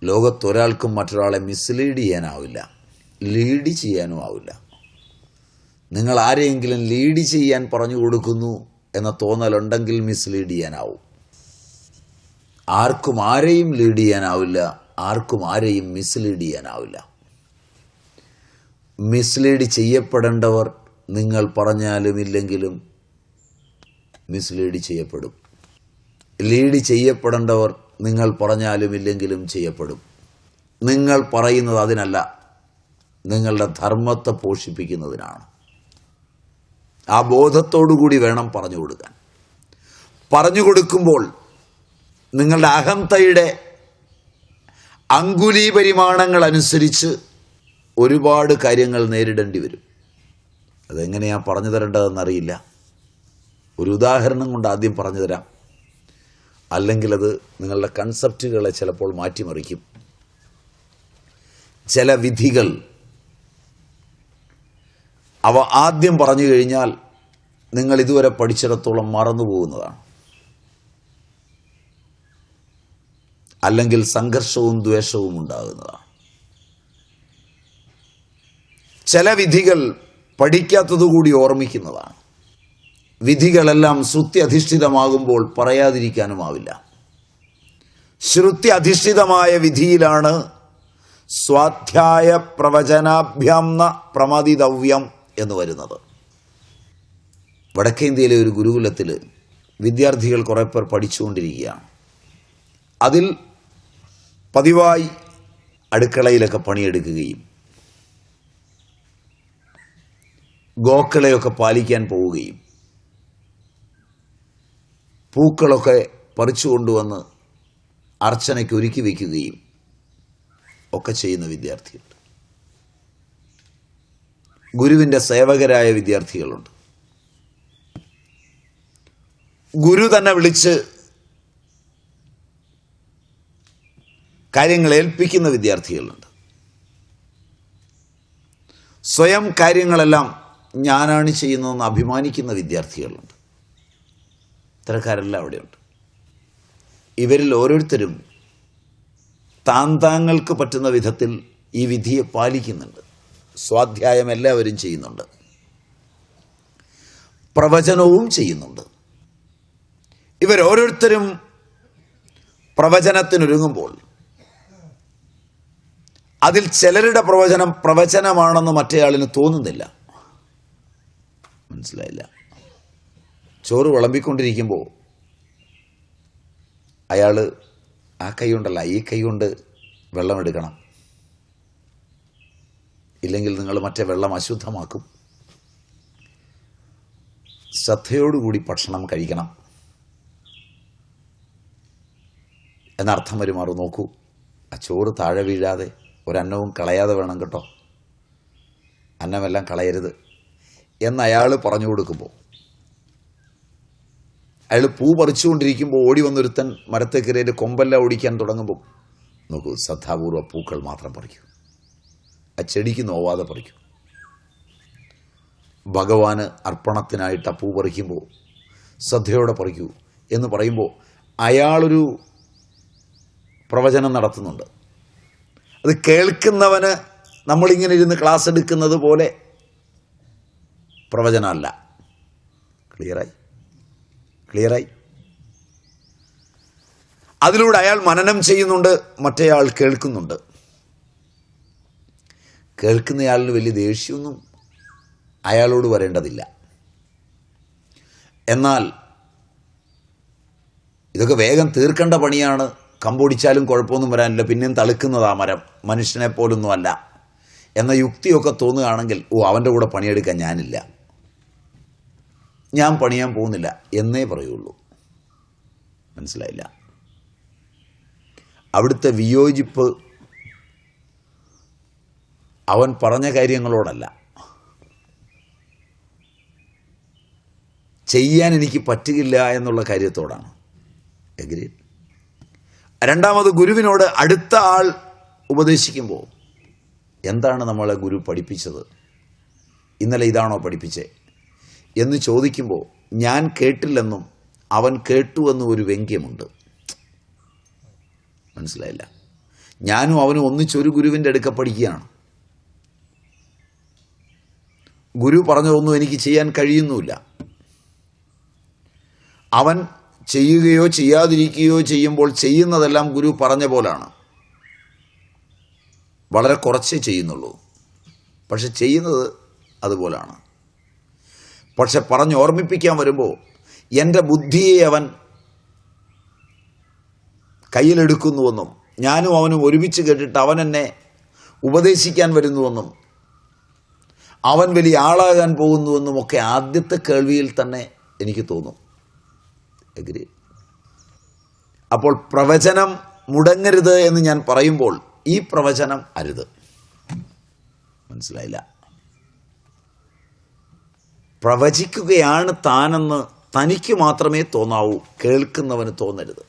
ലോകത്തൊരാൾക്കും മറ്റൊരാളെ mislead ചെയ്യാനാവില്ല, lead ചെയ്യാനും ആവില്ല. നിങ്ങൾ ആരെയെങ്കിലും ലീഡ് ചെയ്യാൻ പറഞ്ഞു കൊടുക്കുന്നു എന്ന തോന്നലുണ്ടെങ്കിൽ മിസ്ലീഡ് ചെയ്യാനാവും. ആർക്കും ആരെയും ലീഡ് ചെയ്യാനാവില്ല, ആർക്കും ആരെയും മിസ്ലീഡ് ചെയ്യാനാവില്ല. മിസ്ലീഡ് ചെയ്യപ്പെടേണ്ടവർ നിങ്ങൾ പറഞ്ഞാലും ഇല്ലെങ്കിലും മിസ്ലീഡ് ചെയ്യപ്പെടും. ലീഡ് ചെയ്യപ്പെടേണ്ടവർ നിങ്ങൾ പറഞ്ഞാലും ഇല്ലെങ്കിലും ചെയ്യപ്പെടും. നിങ്ങൾ പറയുന്നത് അതിനല്ല, നിങ്ങളുടെ ധർമ്മത്തെ പോഷിപ്പിക്കുന്നതിനാണ്. ആ ബോധത്തോടുകൂടി വേണം പറഞ്ഞു കൊടുക്കാൻ. പറഞ്ഞു കൊടുക്കുമ്പോൾ നിങ്ങളുടെ അഹന്തയുടെ അങ്കുലീ പരിമാണങ്ങൾ അനുസരിച്ച് ഒരുപാട് കാര്യങ്ങൾ നേരിടേണ്ടി വരും. അതെങ്ങനെയാണ് പറഞ്ഞു തരേണ്ടതെന്നറിയില്ല. ഒരു ഉദാഹരണം കൊണ്ട് ആദ്യം പറഞ്ഞു തരാം. അല്ലെങ്കിൽ അത് നിങ്ങളുടെ കൺസെപ്റ്റുകളെ ചിലപ്പോൾ മാറ്റിമറിക്കും. ചില വിധികൾ അവ ആദ്യം പറഞ്ഞു കഴിഞ്ഞാൽ നിങ്ങൾ ഇതുവരെ പഠിച്ചിടത്തോളം മറന്നു പോകുന്നതാണ്. അല്ലെങ്കിൽ സംഘർഷവും ദ്വേഷവും ഉണ്ടാകുന്നതാണ്. ചില വിധികൾ പഠിക്കാത്തതുകൂടി ഓർമ്മിക്കുന്നതാണ്. വിധികളെല്ലാം ശ്രുതി അധിഷ്ഠിതമാകുമ്പോൾ പറയാതിരിക്കാനുമാവില്ല. ശ്രുതി അധിഷ്ഠിതമായ വിധിയിലാണ് സ്വാധ്യായ പ്രവചനാഭ്യാംന പ്രമദിതവ്യം എന്ന് വരുന്നത്. വടക്കേ ഇന്ത്യയിലെ ഒരു ഗുരുകുലത്തിൽ വിദ്യാർത്ഥികൾ കുറേ പേർ പഠിച്ചുകൊണ്ടിരിക്കുകയാണ്. അതിൽ പതിവായി അടുക്കളയിലൊക്കെ പണിയെടുക്കുകയും ഗോക്കളെയൊക്കെ പാലിക്കാൻ പോവുകയും പൂക്കളൊക്കെ പറിച്ചു കൊണ്ടുവന്ന് അർച്ചനയ്ക്ക് ഒരുക്കി വയ്ക്കുകയും ഒക്കെ ചെയ്യുന്ന വിദ്യാർത്ഥികളുണ്ട്. ഗുരുവിൻ്റെ സേവകരായ വിദ്യാർത്ഥികളുണ്ട്. ഗുരു തന്നെ വിളിച്ച് കാര്യങ്ങൾ ഏൽപ്പിക്കുന്ന വിദ്യാർത്ഥികളുണ്ട്. സ്വയം കാര്യങ്ങളെല്ലാം ഞാനാണ് ചെയ്യുന്നതെന്ന് അഭിമാനിക്കുന്ന വിദ്യാർത്ഥികളുണ്ട്. ഇത്തരക്കാരെല്ലാം അവിടെയുണ്ട്. ഇവരിൽ ഓരോരുത്തരും താങ്കൾക്ക് പറ്റുന്ന വിധത്തിൽ ഈ വിധിയെ പാലിക്കുന്നുണ്ട്. സ്വാധ്യായം എല്ലാവരും ചെയ്യുന്നുണ്ട്, പ്രവചനവും ചെയ്യുന്നുണ്ട്. ഇവരോരോരുത്തരും പ്രവചനത്തിനൊരുങ്ങുമ്പോൾ അതിൽ ചിലരുടെ പ്രവചനം പ്രവചനമാണെന്ന് മറ്റേയാളിന് തോന്നുന്നില്ല. മനസ്സിലായില്ല? ചോറ് വിളമ്പിക്കൊണ്ടിരിക്കുമ്പോൾ അയാൾ ആ കൈ കൊണ്ടല്ല ഈ കൈ കൊണ്ട് വെള്ളം എടുക്കണം, ഇല്ലെങ്കിൽ നിങ്ങൾ മറ്റേ വെള്ളം അശുദ്ധമാക്കും. ശ്രദ്ധയോടുകൂടി ഭക്ഷണം കഴിക്കണം എന്നർത്ഥം വരുമാറും. നോക്കൂ, ആ ചോറ് താഴെ വീഴാതെ ഒരന്നവും കളയാതെ വേണം കേട്ടോ, അന്നമെല്ലാം കളയരുത് എന്നയാൾ പറഞ്ഞു കൊടുക്കുമ്പോൾ, അയാൾ പൂ പറിച്ചുകൊണ്ടിരിക്കുമ്പോൾ ഓടി വന്നൊരുത്തൻ മരത്തെ കയറിയിട്ട് കൊമ്പെല്ലാം ഓടിക്കാൻ തുടങ്ങുമ്പോൾ നോക്കൂ, ശ്രദ്ധാപൂർവ്വം പൂക്കൾ മാത്രം പറിക്കൂ, ആ ചെടിക്ക് നോവാതെ പറിക്കൂ. ഭഗവാന് അർപ്പണത്തിനായിട്ട് ആ പൂ പറിക്കുമ്പോൾ ശ്രദ്ധയോടെ പറിക്കൂ എന്ന് പറയുമ്പോൾ അയാളൊരു പ്രവചനം നടത്തുന്നുണ്ട്. അത് കേൾക്കുന്നവന് നമ്മളിങ്ങനെ ഇരുന്ന് ക്ലാസ് എടുക്കുന്നത് പോലെ പ്രവചനമല്ല. ക്ലിയറായി? അതിലൂടെ അയാൾ മനനം ചെയ്യുന്നുണ്ട്, മറ്റേയാൾ കേൾക്കുന്നുണ്ട്. കേൾക്കുന്നയാളിന് വലിയ ദേഷ്യമൊന്നും അയാളോട് വരേണ്ടതില്ല. എന്നാൽ ഇതൊക്കെ വേഗം തീർക്കേണ്ട പണിയാണ്. കമ്പൊടിച്ചാലും കുഴപ്പമൊന്നും വരാനില്ല, പിന്നെയും തളുക്കുന്നതാ മരം, മനുഷ്യനെ പോലൊന്നുമല്ല എന്ന യുക്തിയൊക്കെ തോന്നുകയാണെങ്കിൽ അവൻ്റെ കൂടെ പണിയെടുക്കാൻ ഞാനില്ല, ഞാൻ പണിയാൻ പോകുന്നില്ല എന്നേ പറയുള്ളൂ. മനസ്സിലായില്ല? അവിടുത്തെ വിയോജിപ്പ് അവൻ പറഞ്ഞ കാര്യങ്ങളോടല്ല, ചെയ്യാൻ എനിക്ക് പറ്റുകയില്ല എന്നുള്ള കാര്യത്തോടാണ്. എഗ്രി. രണ്ടാമത്, ഗുരുവിനോട് അടുത്ത ആൾ ഉപദേശിക്കുമ്പോൾ എന്താണ് നമ്മളെ ഗുരു പഠിപ്പിച്ചത്, ഇന്നലെ ഇതാണോ പഠിപ്പിച്ചേ എന്ന് ചോദിക്കുമ്പോൾ ഞാൻ കേട്ടില്ലെന്നും അവൻ കേട്ടുവെന്നും ഒരു വ്യംഗ്യമുണ്ട്. മനസ്സിലായില്ല? ഞാനും അവനും ഒന്നിച്ചൊരു ഗുരുവിൻ്റെ അടുക്ക പഠിക്കുകയാണ്. ഗുരു പറഞ്ഞതൊന്നും എനിക്ക് ചെയ്യാൻ കഴിയുന്നുമില്ല. അവൻ ചെയ്യുകയോ ചെയ്യാതിരിക്കുകയോ ചെയ്യുമ്പോൾ ചെയ്യുന്നതെല്ലാം ഗുരു പറഞ്ഞ പോലാണ്. വളരെ കുറച്ചേ ചെയ്യുന്നുള്ളൂ, പക്ഷെ ചെയ്യുന്നത് അതുപോലാണ്. പക്ഷെ പറഞ്ഞോർമ്മിപ്പിക്കാൻ വരുമ്പോൾ എൻ്റെ ബുദ്ധിയെ അവൻ കയ്യിലെടുക്കുന്നുവെന്നും ഞാനും അവനും ഒരുമിച്ച് കേട്ടിട്ട് അവൻ എന്നെ ഉപദേശിക്കാൻ വരുന്നുവെന്നും അവൻ വലിയ ആളാകാൻ പോകുന്നുവെന്നും ഒക്കെ ആദ്യത്തെ കേൾവിയിൽ തന്നെ എനിക്ക് തോന്നും. എഗ്രി. അപ്പോൾ പ്രവചനം മുടങ്ങരുത് എന്ന് ഞാൻ പറയുമ്പോൾ ഈ പ്രവചനം അരുത്. മനസ്സിലായില്ല? പ്രവചിക്കുകയാണ് താനെന്ന് തനിക്ക് മാത്രമേ തോന്നാവൂ, കേൾക്കുന്നവന് തോന്നരുത്.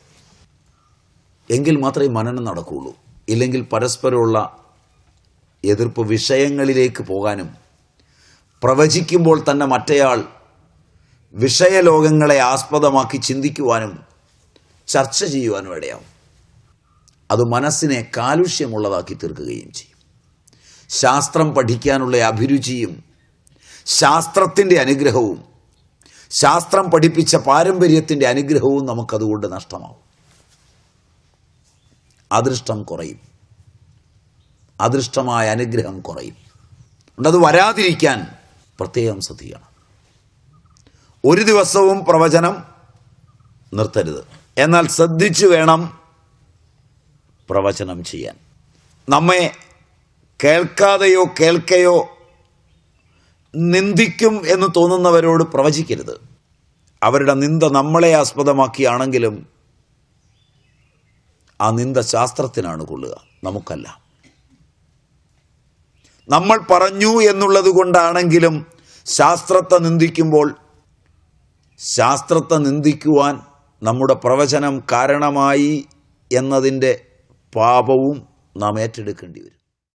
എങ്കിൽ മാത്രമേ മനനം നടക്കുകയുള്ളൂ. ഇല്ലെങ്കിൽ പരസ്പരമുള്ള എതിർപ്പ് വിഷയങ്ങളിലേക്ക് പോകാനും പ്രവചിക്കുമ്പോൾ തന്നെ മറ്റേയാൾ വിഷയലോകങ്ങളെ ആസ്പദമാക്കി ചിന്തിക്കുവാനും ചർച്ച ചെയ്യുവാനും ഇടയാവും. അത് മനസ്സിനെ കാലുഷ്യമുള്ളതാക്കി തീർക്കുകയും ചെയ്യും. ശാസ്ത്രം പഠിക്കാനുള്ള അഭിരുചിയും ശാസ്ത്രത്തിൻ്റെ അനുഗ്രഹവും ശാസ്ത്രം പഠിപ്പിച്ച പാരമ്പര്യത്തിൻ്റെ അനുഗ്രഹവും നമുക്കതുകൊണ്ട് നഷ്ടമാവും. അദൃഷ്ടം കുറയും, അദൃഷ്ടമായ അനുഗ്രഹം കുറയും. അത് വരാതിരിക്കാൻ പ്രത്യേകം ശ്രദ്ധിക്കണം. ഒരു ദിവസവും പ്രവചനം നിർത്തരുത്. എന്നാൽ ശ്രദ്ധിച്ചു വേണം പ്രവചനം ചെയ്യാൻ. നമ്മെ കേൾക്കാതെയോ കേൾക്കയോ നിന്ദിക്കും എന്ന് തോന്നുന്നവരോട് പ്രവചിക്കരുത്. അവരുടെ നിന്ദ നമ്മളെ ആസ്പദമാക്കിയാണെങ്കിലും ആ നിന്ദ ശാസ്ത്രത്തിനാണ് കൊള്ളുക, നമുക്കല്ല. നമ്മൾ പറഞ്ഞു എന്നുള്ളത് കൊണ്ടാണെങ്കിലും ശാസ്ത്രത്തെ നിന്ദിക്കുമ്പോൾ ശാസ്ത്രത്തെ നിന്ദിക്കുവാൻ നമ്മുടെ പ്രവചനം കാരണമായി എന്നതിൻ്റെ പാപവും നാം ഏറ്റെടുക്കേണ്ടി വരും.